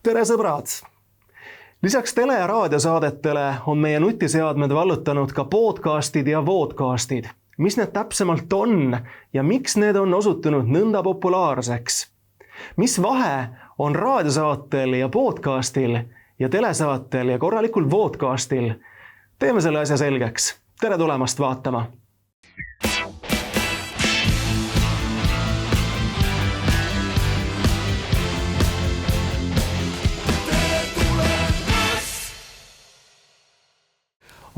Tere sõbrad! Lisaks tele- ja raadiosaadetele on meie nutiseadmed vallutanud ka podcastid ja vodcastid. Mis need täpsemalt on ja miks need on osutunud nõnda populaarseks? Mis vahe on raadiosaatel ja podcastil ja telesaatel ja korralikul vodcastil? Teeme selle asja selgeks. Tere tulemast vaatama!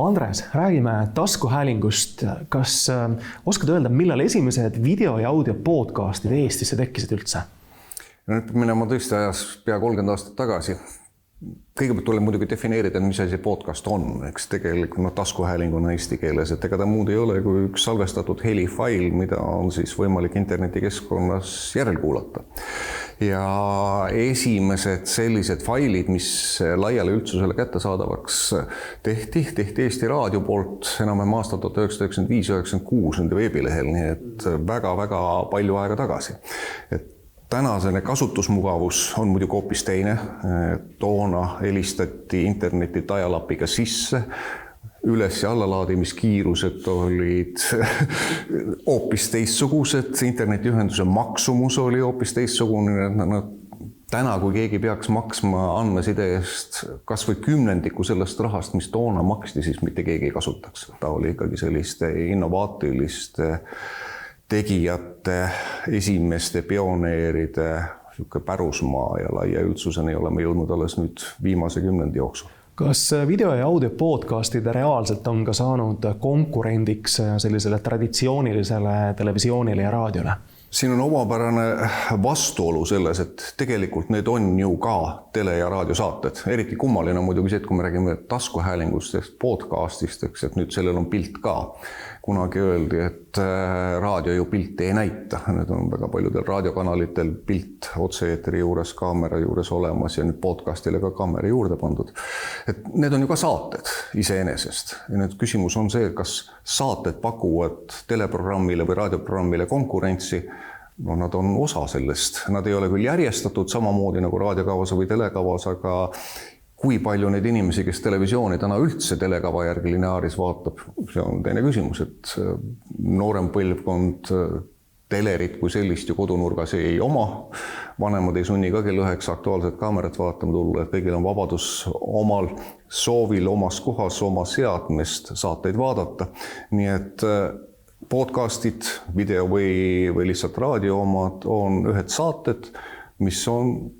Andres, räägime taskuhäälingust. Kas oskad öelda, millal esimesed video- ja audio podcastid Eestisse tekkisid üldse? Nüüd minema tõesti ajas pea 30 aastat tagasi. Kõigepealt tuleb muidugi defineerida, mis asi podcast on. Eks tegelikult taskuhääling on eesti keeles, et ega ta muud ei ole kui üks salvestatud helifail, mida on siis võimalik internetikeskkonnas järelkuulata. Ja esimesed sellised failid, mis laiale üldsusele kättesaadavaks tehti Eesti Raadio poolt enam aastal 1995-1996 nende veebilehel, nii et väga-väga palju aega tagasi. Tänasene kasutusmugavus on muidugi hoopis teine. Toona helistati interneti tajalapiga sisse. Üles- ja allalaadimiskiirused olid hoopis teistsugused. Internetiühenduse maksumus oli hoopis teistsugune. Täna, kui keegi peaks maksma andmeside eest kas või 10% sellest rahast, mis toona maksti, siis mitte keegi ei kasutaks. Ta oli ikkagi selliste innovaatiliste tegijate, esimeste pioneeride pärusmaa ja laia üldsuseni oleme jõudnud alles nüüd viimase 10 jooksul. Kas video- ja audio podcastide reaalselt on ka saanud konkurendiks sellisele traditsioonilisele televisioonile ja raadiole? Siin on omapärane vastuolu selles, et tegelikult need on ju ka tele- ja raadiosaated. Eriti kummaline on muidugi see, et kui me räägime taskuhäälingustest, podcastist, et nüüd sellel on pilt ka. Kunagi öeldi, et raadio ju pilti ei näita. Need on väga paljudel raadiokanalitel pilt otse-eetri juures, kaamera juures olemas ja nüüd podcastile ka kaamera juurde pandud. Et need on ju ka saated iseenesest. Ja nüüd küsimus on see, kas saated pakuvad teleprogrammile või raadioprogrammile konkurentsi. No, nad on osa sellest. Nad ei ole küll järjestatud samamoodi nagu raadiokavas või telekavas, aga kui palju neid inimesi, kes televisiooni täna üldse telekava järgi lineaaris vaatab, see on teine küsimus, et noorem põlvkond telerit kui sellist ju kodunurgas ei oma. Vanemad ei sunni ka kell 9 aktuaalset kaamerat vaatama tulla, et kõigil on vabadus omal soovil, omas kohas, oma seadmest saateid vaadata. Nii et podcastid, video või lihtsalt raadio omad on ühed saated, mis on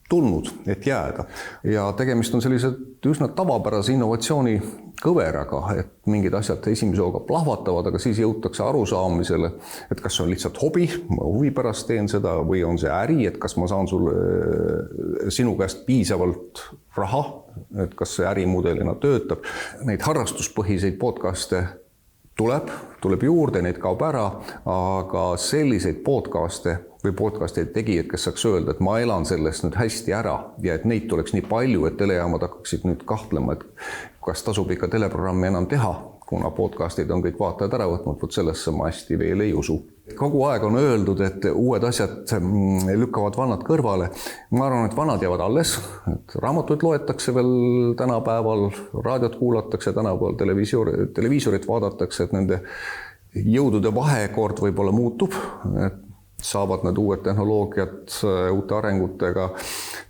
tulnud, et jääda. Ja tegemist on sellise üsna tavapärase innovatsiooni kõveraga, et mingid asjad esimese hooga plahvatavad, aga siis jõutakse arusaamisele, et kas see on lihtsalt hobi, ma huvi pärast teen seda, või on see äri, et kas ma saan sinu käest piisavalt raha, et kas see ärimudelina töötab. Neid harrastuspõhiseid podcaste tuleb juurde, neid kaob ära, aga selliseid podcaste või podcasti tegijad, kes saaks öelda, et ma elan sellest nüüd hästi ära ja et neid tuleks nii palju, et telejaamad hakkaksid nüüd kahtlema, et kas tasub ikka teleprogrammi enam teha, kuna podcastid on kõik vaatajad ära võtnud, võt sellesse ma hästi veel ei usu. Kogu aeg on öeldud, et uued asjad lükkavad vanad kõrvale. Ma arvan, et vanad jäävad alles, et raamatuid loetakse veel tänapäeval, raadiot kuulatakse tänapäeval, televiisorit vaadatakse, et nende jõudude vahekord võib-olla muutub, et saavad need uued tehnoloogiad uute arengutega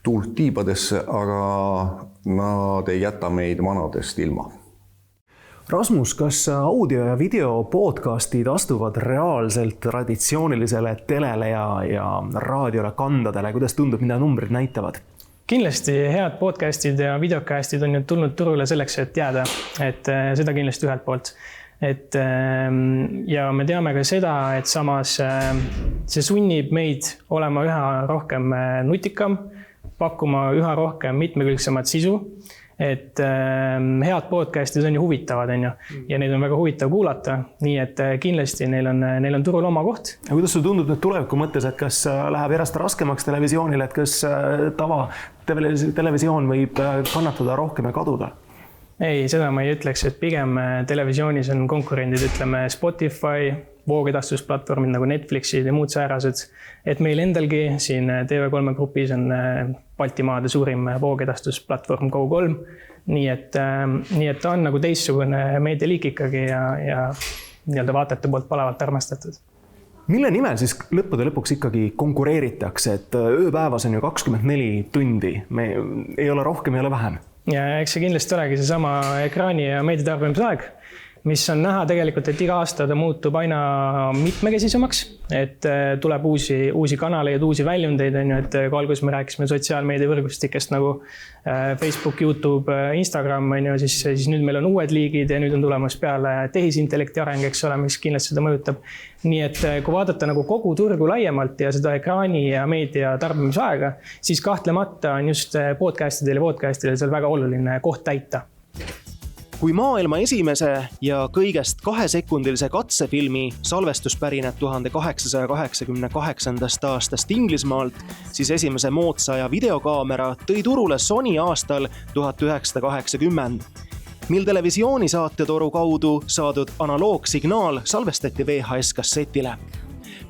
tuult tiibadesse, aga nad ei jäta meid vanadest ilma. Rasmus, kas audio- ja video podcastid astuvad reaalselt traditsioonilisele telele ja raadiole kandadele? Kuidas tundub, mida numbrid näitavad? Kindlasti head podcastid ja videocastid on tulnud turule selleks, et jääda. Et seda kindlasti ühelt poolt. Ja me teame ka seda, et samas see sunnib meid olema üha rohkem nutikam, pakkuma üha rohkem mitmekülgsemat sisu. Et head podcastid on ju huvitavad, ja neid on väga huvitav kuulata, nii et kindlasti neil on turul oma koht. Ja kuidas sul tundub nüüd tuleviku mõttes, et kas läheb järjest raskemaks televisioonile, et kas tava televisioon võib kannatada rohkem ja kaduda? Ei, seda ma ei ütleks, et pigem televisioonis on konkurendid, ütleme Spotify, voogedastusplatvormid nagu Netflixid ja muud säärased. Et meil endalgi siin TV3 grupis on Baltimaade suurim voogedastusplatvorm Go3. Nii et ta on nagu teistsugune meedialiik ikkagi ja nii-öelda vaatajate poolt palavalt armastatud. Mille nimel siis lõppude lõpuks ikkagi konkureeritakse, et ööpäevas on ju 24 tundi, me ei ole rohkem, ei ole vähem? Ja eks see kindlasti olegi see sama ekraani ja meediatarbimisaeg, mis on näha tegelikult, et iga aasta ta muutub aina mitmekesisemaks, et tuleb uusi kanaleid, uusi väljundeid, et kui alguses me rääkisime sotsiaalmeediavõrgustikest nagu Facebook, YouTube, Instagram, siis nüüd meil on uued liigid ja nüüd on tulemas peale tehisintellekti areng, eks ole, mis kindlasti seda mõjutab. Nii et kui vaadata nagu kogu turgu laiemalt ja seda ekraani ja meedia tarbimisaega, siis kahtlemata on just podcastidel seal väga oluline koht täita. Kui maailma esimese ja kõigest 2-sekundilise katsefilmi salvestus pärineb 1888. aastast Inglismaalt, siis esimese moodsa ja videokaamera tõi turule Sony aastal 1980. Mil televisioonisaatetoru kaudu saadud analoogsignaal salvestati VHS-kassetile.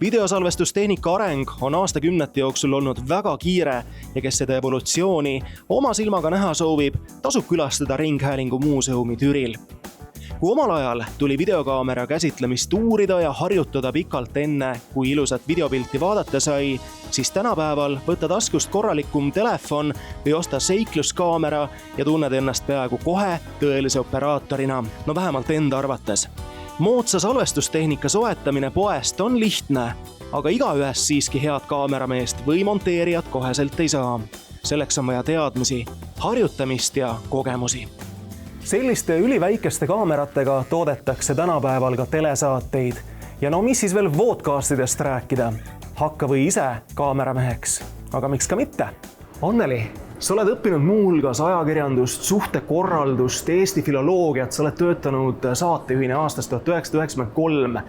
Videosalvestustehnika areng on aastakümnete jooksul olnud väga kiire ja kes seda evolutsiooni oma silmaga näha soovib, tasub külastada Ringhäälingu muuseumi Türil. Kui omal ajal tuli videokaamera käsitlemist uurida ja harjutada pikalt enne, kui ilusat videopilti vaadata sai, siis tänapäeval võtta taskust korralikum telefon või osta seikluskaamera ja tunned ennast peaaegu kohe tõelise operaatorina, no vähemalt enda arvates. Moodsa salvestustehnika soetamine poest on lihtne, aga igaühest siiski head kaamerameest või monteerijat koheselt ei saa. Selleks on vaja teadmisi, harjutamist ja kogemusi. Selliste üliväikeste kaameratega toodetakse tänapäeval ka telesaateid. Ja no mis siis veel vodcastidest rääkida? Hakka või ise kaamerameheks, aga miks ka mitte? Anneli, sa oled õppinud muuhulgas ajakirjandust, suhtekorraldust, Eesti filoloogiat, sa oled töötanud saatejuhina aastast 1993.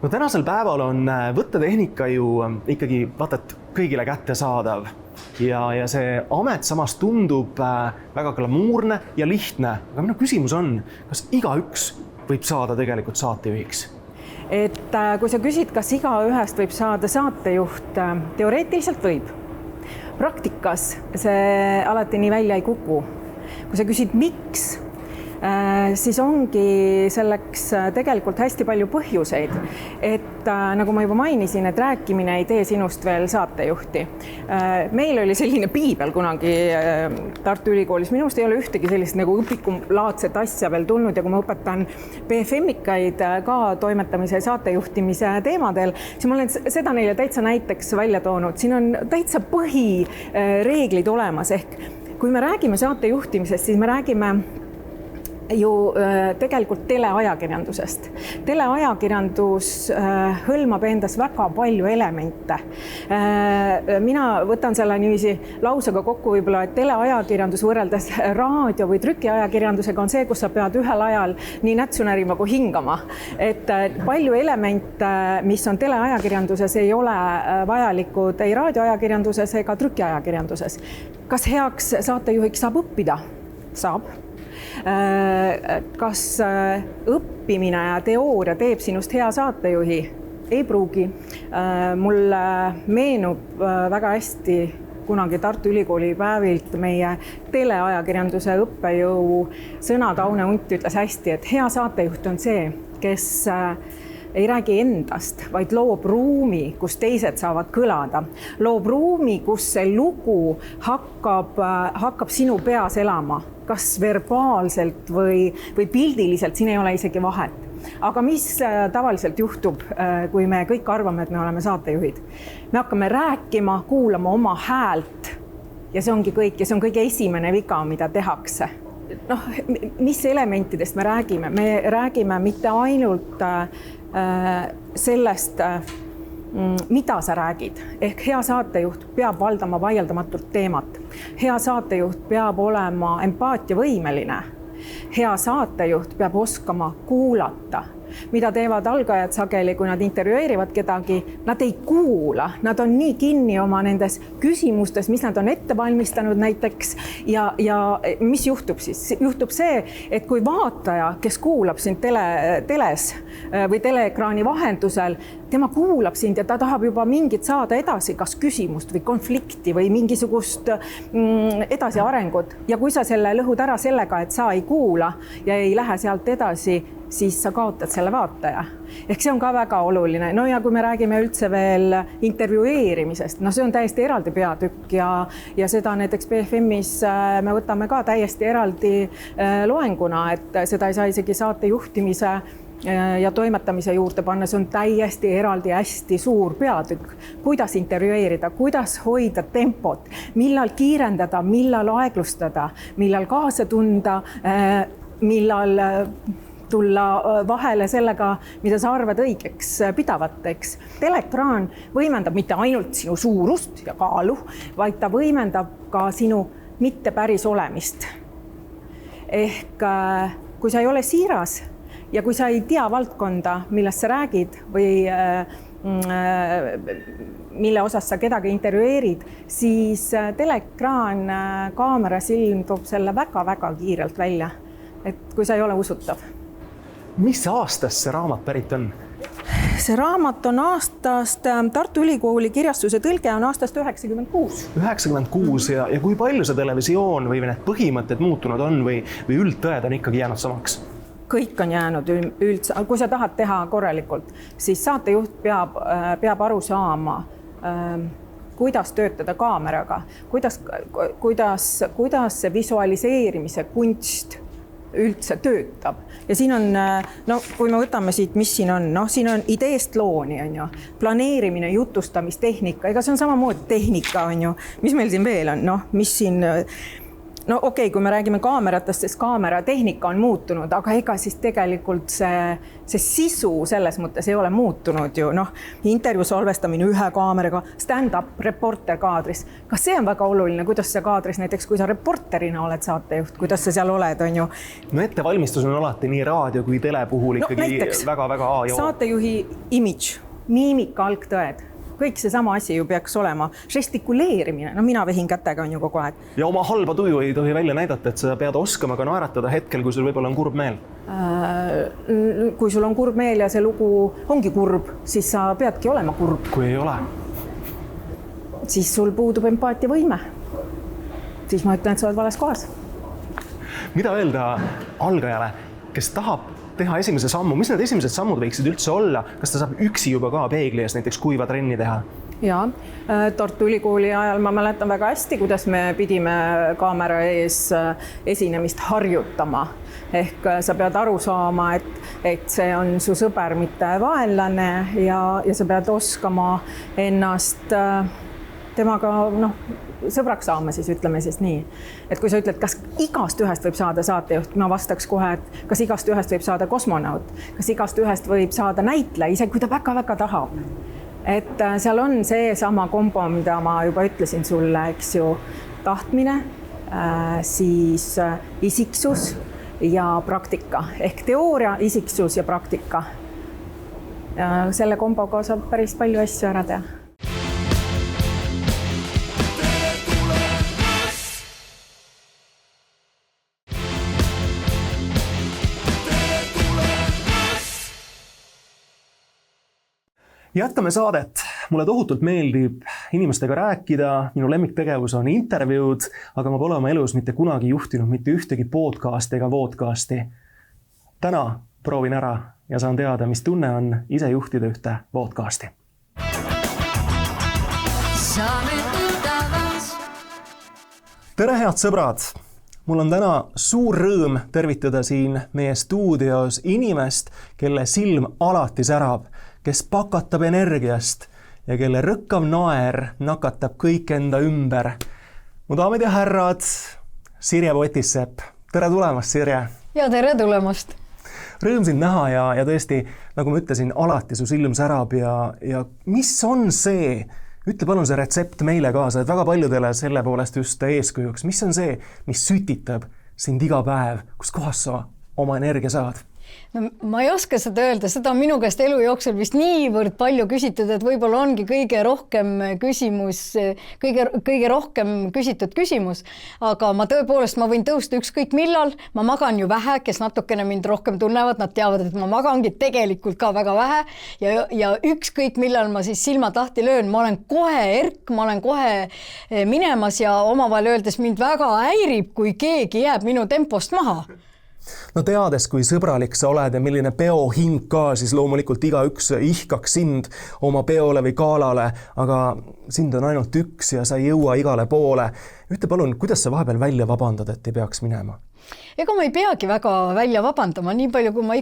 No tänasel päeval on võttetehnika ju ikkagi vaatad kõigile kättesaadav ja see amet samas tundub väga glamuurne ja lihtne. Aga minu küsimus on, kas igaüks võib saada tegelikult saatejuhiks? Et kui sa küsid, kas igaühest võib saada saatejuht, teoreetiliselt võib. Praktikas see alati nii välja ei kuku. Kui sa küsid, miks, siis ongi selleks tegelikult hästi palju põhjuseid. Et nagu ma juba mainisin, et rääkimine ei tee sinust veel saatejuhti. Meil oli selline piibel kunagi Tartu Ülikoolis. Minust ei ole ühtegi sellist nagu õpikumlaadset asja veel tulnud ja kui ma õpetan BFM-ikaid ka toimetamise ja saatejuhtimise teemadel, siis ma olen seda neile täitsa näiteks välja toonud. Siin on täitsa põhireeglid olemas. Ehk kui me räägime saatejuhtimisest, siis me räägime ju tegelikult teleajakirjandusest. Teleajakirjandus hõlmab endas väga palju elemente. Mina võtan selle niiviisi lausega kokku võib-olla, et teleajakirjandus võrreldes raadio- või trükiajakirjandusega on see, kus sa pead ühel ajal nii nätsu närima kui hingama. Et palju elemente, mis on teleajakirjanduses, ei ole vajalikud ei raadioajakirjanduses ega trükiajakirjanduses. Kas heaks saatejuhiks saab õppida? Saab. Kas õppimine ja teooria teeb sinust hea saatejuhi? Ei pruugi. Mul meenub väga hästi kunagi Tartu Ülikooli päevilt meie teleajakirjanduse õppejõu sõnad. Aune Unt ütles hästi, et hea saatejuht on see, kes ei räägi endast, vaid loob ruumi, kus teised saavad kõlada. Loob ruumi, kus see lugu hakkab sinu peas elama, kas verbaalselt või pildiliselt, siin ei ole isegi vahet. Aga mis tavaliselt juhtub, kui me kõik arvame, et me oleme saatejuhid? Me hakkame rääkima, kuulama oma häält ja see ongi kõik ja see on kõige esimene viga, mida tehakse. Mis elementidest me räägime? Me räägime mitte ainult sellest, mida sa räägid. Ehk hea saatejuht peab valdama vaieldamatult teemat. Hea saatejuht peab olema empaatiavõimeline. Hea saatejuht peab oskama kuulata. mida teevad algajad sageli, kui nad intervjueerivad kedagi, nad ei kuula, nad on nii kinni oma nendes küsimustes, mis nad on ette valmistanud näiteks ja mis juhtub siis? Juhtub see, et kui vaataja, kes kuulab sind teles või teleekraani vahendusel, tema kuulab sind ja ta tahab juba mingit saada edasi, kas küsimust või konflikti või mingisugust edasiarengut. Ja kui sa selle lõhud ära sellega, et sa ei kuula ja ei lähe sealt edasi, siis sa kaotad selle vaataja. Ehk see on ka väga oluline. No ja kui me räägime üldse veel intervjueerimisest, no see on täiesti eraldi peatükk ja seda näiteks BFM-is me võtame ka täiesti eraldi loenguna, et seda ei saa isegi saate juhtimise ja toimetamise juurde panna, see on täiesti eraldi hästi suur peatükk. Kuidas intervjueerida, kuidas hoida tempot, millal kiirendada, millal aeglustada, millal kaasa tunda, millal tulla vahele sellega, mida sa arvad õigeks pidavateks. Teleekraan võimendab mitte ainult sinu suurust ja kaalu, vaid ta võimendab ka sinu mitte päris olemist. Ehk kui sa ei ole siiras ja kui sa ei tea valdkonda, millest sa räägid või mille osas sa kedagi intervjueerid, siis teleekraan, kaamera, silm toob selle väga-väga kiirelt välja. Et kui sa ei ole usutav. Mis aastast see raamat pärit on? See raamat on aastast, Tartu Ülikooli kirjastuse tõlge on aastast 96. 96 ja kui palju see televisioon või need põhimõtted muutunud on või üldtõed on ikkagi jäänud samaks? Kõik on jäänud üldse, kui sa tahad teha korralikult, siis saatejuht peab aru saama, kuidas töötada kaameraga, kuidas see visualiseerimise kunst üldse töötab. Ja siin on, kui me võtame siit, mis siin on, siin on ideest looni, on ju, planeerimine, jutustamistehnika, ega see on samamoodi tehnika, on ju, mis meil siin veel on, mis siin... okei, kui me räägime kaameratest, siis kaameratehnika on muutunud, aga ega siis tegelikult see sisu selles mõttes ei ole muutunud ju. Intervjuu salvestamine ühe kaameraga, stand-up, reporter kaadris. Kas see on väga oluline, kuidas sa kaadris näiteks, kui sa reporterina oled saatejuht, kuidas sa seal oled, on ju? No ettevalmistus on alati nii raadio kui tele puhul ikkagi väga-väga A-joo. Saatejuhi imidž, miimika, algtõed. Kõik see sama asi ju peaks olema. Žestikuleerimine, mina vehin kätega on ju kogu aeg. Ja oma halba tuju ei tohi välja näidata, et sa pead oskama ka naeratada hetkel, kui sul võib-olla on kurb meel. Kui sul on kurb meel ja see lugu ongi kurb, siis sa peadki olema kurb. Kui ei ole? Siis sul puudub empaatiavõime. Siis ma ütlen, et sa oled vales kohas. Mida öelda algajale, kes tahab teha esimese sammu, mis need esimesed sammud võiksid üldse olla? Kas ta saab üksi juba ka peegli ees näiteks kuiva trenni teha? Ja, Tartu Ülikooli ajal ma mäletan väga hästi, kuidas me pidime kaamera ees esinemist harjutama. Ehk sa pead aru saama, et see on su sõber, mitte vaenlane ja sa pead oskama ennast temaga, sõbraks saama, siis ütleme siis nii. Et kui sa ütled, kas igast ühest võib saada saatejuht, ma vastaks kohe, et kas igast ühest võib saada kosmonaut, kas igast ühest võib saada näitleja, isegi kui ta väga-väga tahab. Et seal on see sama kombo, mida ma juba ütlesin sulle, eks ju, tahtmine, siis isiksus ja praktika. Ehk teooria, isiksus ja praktika. Ja selle komboga saab päris palju asju ära teha. Jätkame saadet. Mulle tohutult meeldib inimestega rääkida, minu lemmiktegevus on intervjuud, aga ma pole oma elus mitte kunagi juhtinud mitte ühtegi podcasti ega vodcasti. Täna proovin ära ja saan teada, mis tunne on ise juhtida ühte vodcasti. Tere, head sõbrad! Mul on täna suur rõõm tervitada siin meie stuudios inimest, kelle silm alati särab, kes pakatab energiast ja kelle rõkkav naer nakatab kõik enda ümber. Mu daamid ja härrad, Sirje Potissepp. Tere tulemast, Sirje! Ja tere tulemast! Rõõm sind näha ja tõesti, nagu ma ütlesin, alati su silm särab ja mis on see, ütle palun see retsept meile kaasa, et väga paljudele selle poolest just eeskujuks. Mis on see, mis sütitab sind iga päev, kus kohas sa oma energia saad? No, ma ei oska seda öelda, seda on minu käest elu jooksul vist niivõrd palju küsitud, et võib-olla ongi kõige rohkem küsitud küsimus, aga ma tõepoolest, ma võin tõusta ükskõik millal, ma magan ju vähe, kes natukene mind rohkem tunnevad, nad teavad, et ma magangi tegelikult ka väga vähe ja ükskõik millal ma siis silmad lahti löön, ma olen kohe erk, ma olen kohe minemas ja omavahel öeldes mind väga häirib, kui keegi jääb minu tempost maha. No teades, kui sõbralik sa oled ja milline peohing ka, siis loomulikult igaüks ihkaks sind oma peole või galale, aga sind on ainult üks ja sa ei jõua igale poole. Ütle palun, kuidas sa vahepeal välja vabandad, et ei peaks minema? Ega ma ei peagi väga välja vabandama, nii palju kui ma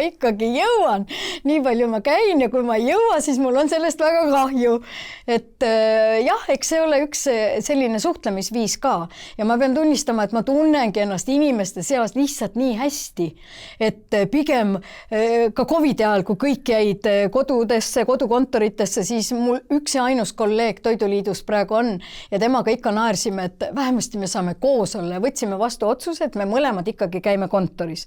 ikkagi jõuan, nii palju ma käin ja kui ma ei jõua, siis mul on sellest väga kahju. Et jah, eks see ole üks selline suhtlemisviis ka ja ma pean tunnistama, et ma tunnengi ennast inimeste seas lihtsalt nii hästi, et pigem ka COVID ajal, kui kõik jäid kodukontoritesse, siis mul üks ja ainus kolleeg Toiduliidus praegu on ja temaga ikka naersime, et vähemasti me saame koos olla ja võtsime vastu otsuse, et me mõlemad ikkagi käime kontoris.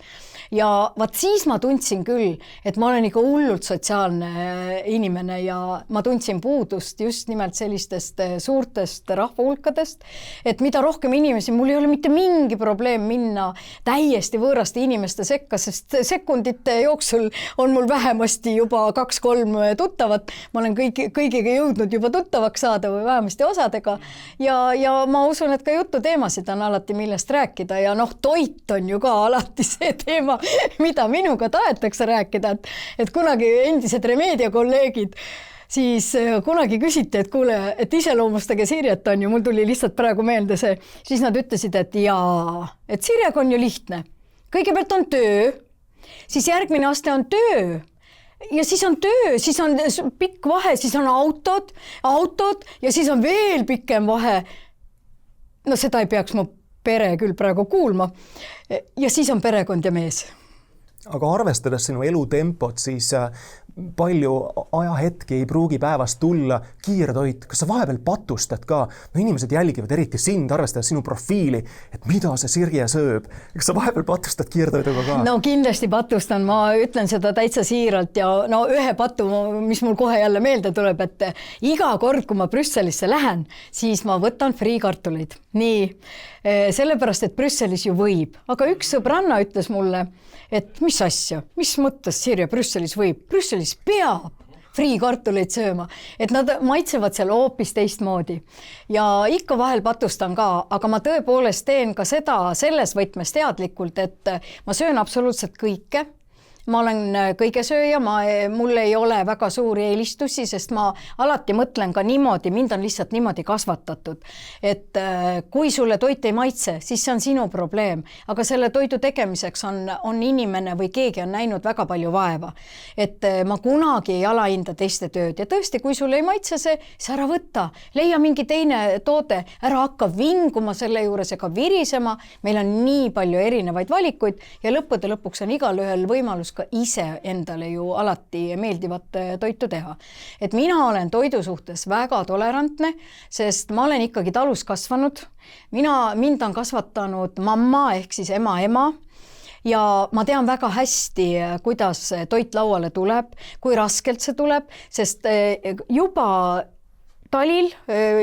Ja vaat siis ma tundsin küll, et ma olen ikka hullult sotsiaalne inimene ja ma tundsin puudust just nimelt sellistest suurtest rahvahulkadest, et mida rohkem inimesi, mul ei ole mitte mingi probleem minna täiesti võõraste inimeste sekka, sest sekundite jooksul on mul vähemasti juba 2-3 tuttavat, ma olen kõigiga jõudnud juba tuttavaks saada või vähemasti osadega ja ma usun, et ka jututeemasid on alati millest rääkida ja toit on ju ka alati see teema, mida minuga tahetakse rääkida, et kunagi endised Remedia kolleegid siis kunagi küsiti, et kuule, et iseloomustage Sirjet on ju, mul tuli lihtsalt praegu meelde see, siis nad ütlesid, et jaa, et Sirjega on ju lihtne. Kõigepealt on töö, siis järgmine aste on töö ja siis on töö, siis on pikk vahe, siis on autod ja siis on veel pikem vahe. No seda ei peaks mu pere küll praegu kuulma. Ja siis on perekond ja mees. Aga arvestades sinu elutempot, siis palju ajahetki ei pruugi päevast tulla kiirtoit. Kas sa vahepeal patustad ka? No inimesed jälgivad eriti sind, arvestades sinu profiili, et mida see Sirje sööb. Kas sa vahepeal patustad kiirtoiduga ka? No kindlasti patustan, ma ütlen seda täitsa siiralt ja ühe patu, mis mul kohe jälle meelde tuleb, et iga kord, kui ma Brüsselisse lähen, siis ma võtan friikartuleid. Nii, sellepärast, et Brüsselis ju võib. Aga üks sõbranna ütles mulle, et mis asja, mis mõttes Sirje Brüsselis võib? Brüsselis peab friikartuleid sööma, et nad maitsevad seal hoopis teistmoodi. Ja ikka vahel patustan ka, aga ma tõepoolest teen ka seda selles võtmes teadlikult, et ma söön absoluutselt kõike. Ma olen kõigesööja, mul ei ole väga suuri eelistusi, sest ma alati mõtlen ka niimoodi, mind on lihtsalt niimoodi kasvatatud. Et kui sulle toit ei maitse, siis see on sinu probleem, aga selle toidu tegemiseks on inimene või keegi on näinud väga palju vaeva. Et ma kunagi ei alahinda teiste tööd ja tõesti, kui sulle ei maitse see, siis ära võtta, leia mingi teine toode, ära hakka vinguma selle juures ega virisema, meil on nii palju erinevaid valikuid ja lõppude lõpuks on igal ühel võimalus ka ise endale ju alati meeldivat toitu teha. Et mina olen toidu suhtes väga tolerantne, sest ma olen ikkagi talus kasvanud. Mind on kasvatanud mamma ehk siis ema ja ma tean väga hästi, kuidas toit lauale tuleb, kui raskelt see tuleb, sest juba talil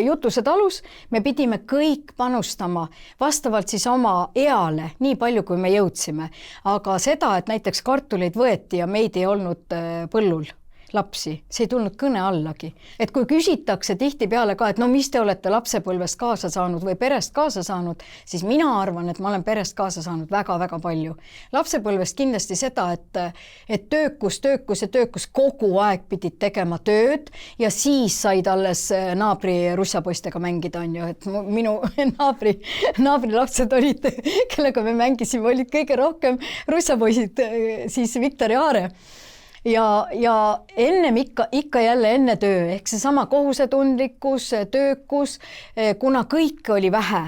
Jutuse talus me pidime kõik panustama vastavalt siis oma eale, nii palju kui me jõudsime. Aga seda, et näiteks kartuleid võeti ja meid ei olnud põllul lapsi, see ei tulnud kõne allagi. Et kui küsitakse tihti peale ka, et no mis te olete lapsepõlvest kaasa saanud või perest kaasa saanud, siis mina arvan, et ma olen perest kaasa saanud väga-väga palju. Lapsepõlvest kindlasti seda, et töökus kogu aeg pidid tegema tööd ja siis said alles naabri russapoistega mängida, on ju, et minu naabri lapsed olid, kellega me mängisime, olid kõige rohkem russapoisid, siis Viktor ja Aare. Ja ennem ikka jälle enne töö, ehk see sama kohusetundlikkus, töökus, kuna kõik oli vähe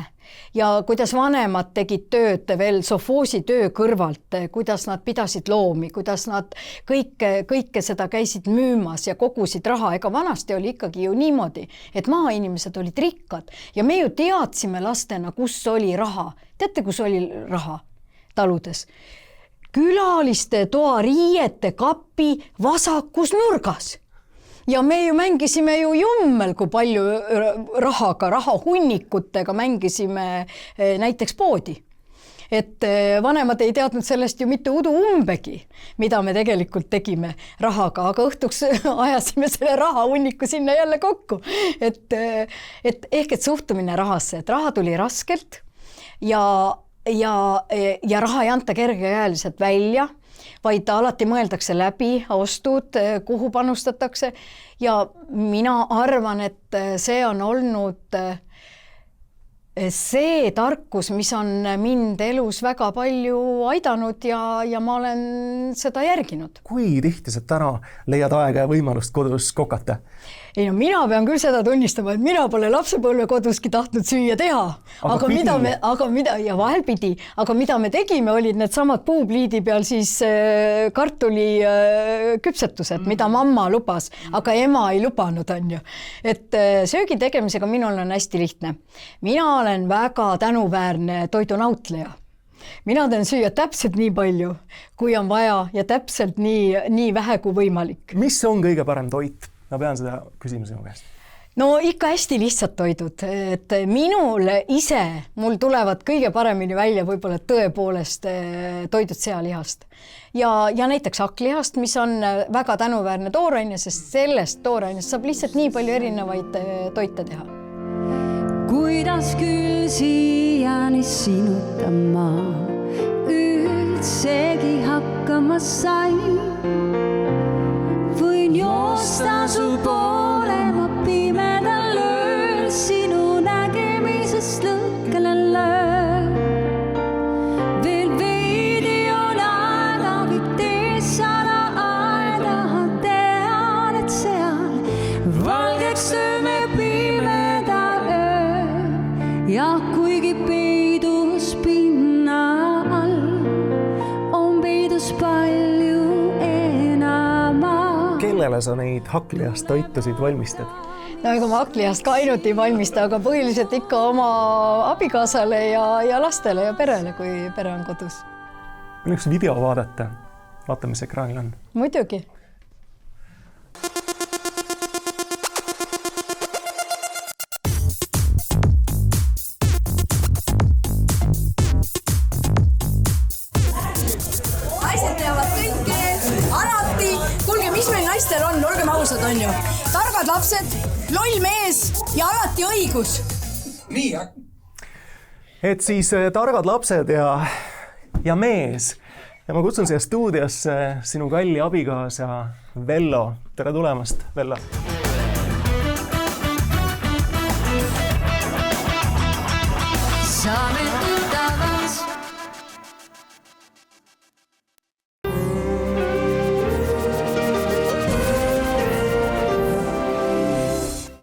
ja kuidas vanemad tegid tööd veel sofoosi töö kõrvalt, kuidas nad pidasid loomi, kuidas nad kõike seda käisid müümas ja kogusid raha, ega vanasti oli ikkagi ju niimoodi, et maainimesed olid rikkad ja me ju teadsime lastena, kus oli raha. Teate, kus oli raha? Taludes. külaliste toa riiete kapi vasakus nurgas. Ja me ju mängisime ju jummel, kui palju rahahunnikutega mängisime näiteks poodi. Et vanemad ei teadnud sellest ju mitte udu umbegi, mida me tegelikult tegime rahaga, aga õhtuks ajasime selle rahahunniku sinna jälle kokku. Et suhtumine rahasse, et raha tuli raskelt ja raha ei anta kergekäeliselt välja, vaid alati mõeldakse läbi ostud, kuhu panustatakse ja mina arvan, et see on olnud see tarkus, mis on mind elus väga palju aidanud ja ma olen seda järginud. Kui tihti sa täna leiad aega ja võimalust kodus kokata? Ei no mina pean küll seda tunnistama, et mina pole lapsepõlve koduski tahtnud süüa teha. Aga vahel pidi. Aga mida me tegime, olid need samad puupliidi peal siis kartuli küpsetused, mida mamma lubas, aga ema ei lubanud, on ju. Et söögi tegemisega minul on hästi lihtne. Mina olen väga tänuväärne toidunautleja. Mina teen süüa täpselt nii palju, kui on vaja ja täpselt nii vähe kui võimalik. Mis on kõige parem toit? Ma pean seda küsima sinu käest. No ikka hästi lihtsad toidud, et mul tulevad kõige paremini välja võib-olla tõepoolest toidud sealihast. Ja näiteks hakklihast, mis on väga tänuväärne tooraine, sest sellest toorainest saab lihtsalt nii palju erinevaid toite teha. Kuidas küll siiani sinutama üldsegi hakkama sain? Võin joosta su poole ma pimedal ööl, sinu nägemisest lõkkele löö. Veel veidi on aega, viib teessana aeda, tean, et seal valgeks sööme pimeda öö. Ja kuigi peidus pinna all, on peidus palju kellele sa neid hakklihast toitusid valmistad? No ega ma hakklihast ka ainult ei valmista, aga põhiliselt ikka oma abikaasale ja lastele ja perele, kui pere on kodus. Meil üks video vaadata. Vaata, mis ekraanil on. Muidugi. On ju. Targad lapsed, loll mees ja alati õigus. Nii, et siis targad lapsed ja mees. Ja ma kutsun siia stuudiosse sinu kalli abikaasa Vello. Tere tulemast, Vello.